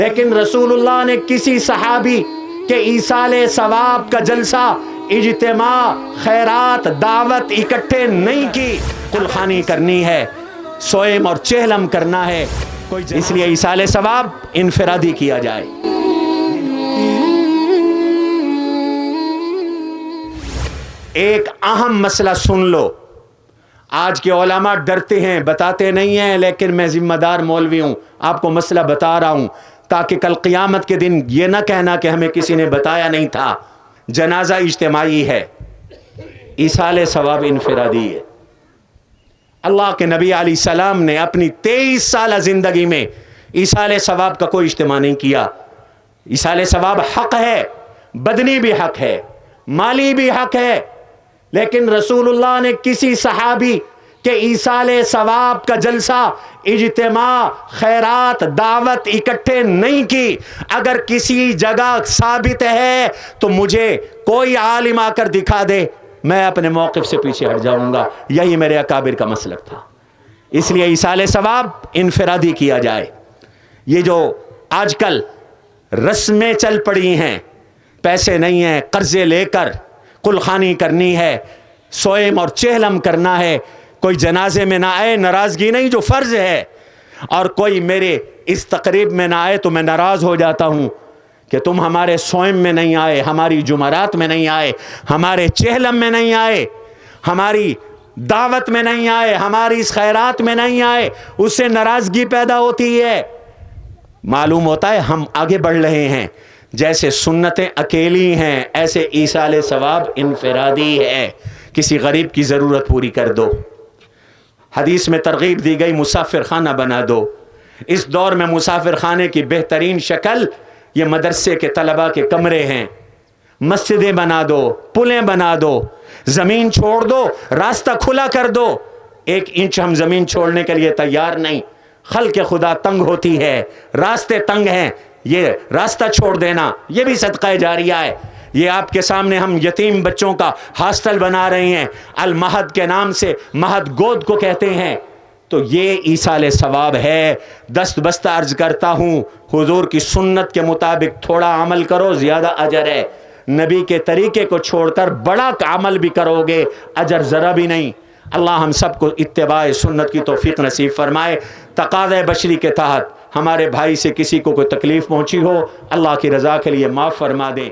لیکن رسولullah نے کسی صحابی کے ایصال ثواب کا جلسہ، اجتماع، خیرات، دعوت اکٹھے نہیں کی۔ کلخانی کرنی ہے، سوئم اور چہلم کرنا ہے، اس لیے ایصال ثواب انفرادی کیا جائے۔ ایک اہم مسئلہ سن لو، آج کے علماء ڈرتے ہیں، بتاتے نہیں ہیں، لیکن میں ذمہ دار مولوی ہوں، آپ کو مسئلہ بتا رہا ہوں تاکہ کل قیامت کے دن یہ نہ کہنا کہ ہمیں کسی نے بتایا نہیں تھا۔ جنازہ اجتماعی ہے، ایصال ثواب انفرادی ہے۔ اللہ کے نبی علیہ السلام نے اپنی 23 سالہ زندگی میں ایصال ثواب کا کوئی اجتماع نہیں کیا۔ ایصال ثواب حق ہے، بدنی بھی حق ہے، مالی بھی حق ہے، لیکن رسولullah نے کسی صحابی کہ ایصال ثواب کا جلسہ، اجتماع، خیرات، دعوت اکٹھے نہیں کی۔ اگر کسی جگہ ثابت ہے تو مجھے کوئی عالم آ کر دکھا دے، میں اپنے موقف سے پیچھے ہٹ جاؤں گا۔ یہی میرے اکابر کا مسلک تھا۔ اس لیے ایصال ثواب انفرادی کیا جائے۔ یہ جو آج کل رسمیں چل پڑی ہیں، پیسے نہیں ہیں، قرضے لے کر کلخانی کرنی ہے، سوئم اور چہلم کرنا ہے، کوئی جنازے میں نہ آئے، ناراضگی نہیں جو فرض ہے، اور کوئی میرے اس تقریب میں نہ آئے تو میں ناراض ہو جاتا ہوں کہ تم ہمارے سوئم میں نہیں آئے، ہماری جمعرات میں نہیں آئے، ہمارے چہلم میں نہیں آئے، ہماری دعوت میں نہیں آئے، ہماری اس خیرات میں نہیں آئے، اس سے ناراضگی پیدا ہوتی ہے۔ معلوم ہوتا ہے ہم آگے بڑھ رہے ہیں۔ جیسے سنتیں اکیلی ہیں، ایسے ایصال ثواب انفرادی ہے۔ کسی غریب کی ضرورت پوری کر دو۔ حدیث میں ترغیب دی گئی مسافر خانہ بنا دو۔ اس دور میں مسافر خانے کی بہترین شکل یہ مدرسے کے طلباء کے کمرے ہیں۔ مسجدیں بنا دو، پلیں بنا دو، زمین چھوڑ دو، راستہ کھلا کر دو۔ 1 انچ ہم زمین چھوڑنے کے لیے تیار نہیں۔ خلق خدا تنگ ہوتی ہے، راستے تنگ ہیں، یہ راستہ چھوڑ دینا یہ بھی صدقہ جاریہ ہے۔ یہ آپ کے سامنے ہم یتیم بچوں کا ہاسٹل بنا رہے ہیں، المہد کے نام سے، مہد گود کو کہتے ہیں، تو یہ ایصال ثواب ہے۔ دست بستہ عرض کرتا ہوں، حضور کی سنت کے مطابق تھوڑا عمل کرو، زیادہ اجر ہے۔ نبی کے طریقے کو چھوڑ کر بڑا عمل بھی کرو گے، اجر ذرا بھی نہیں۔ اللہ ہم سب کو اتباع سنت کی توفیق نصیب فرمائے۔ تقاضۂ بشری کے تحت ہمارے بھائی سے کسی کو کوئی تکلیف پہنچی ہو، اللہ کی رضا کے لیے معاف فرما دے۔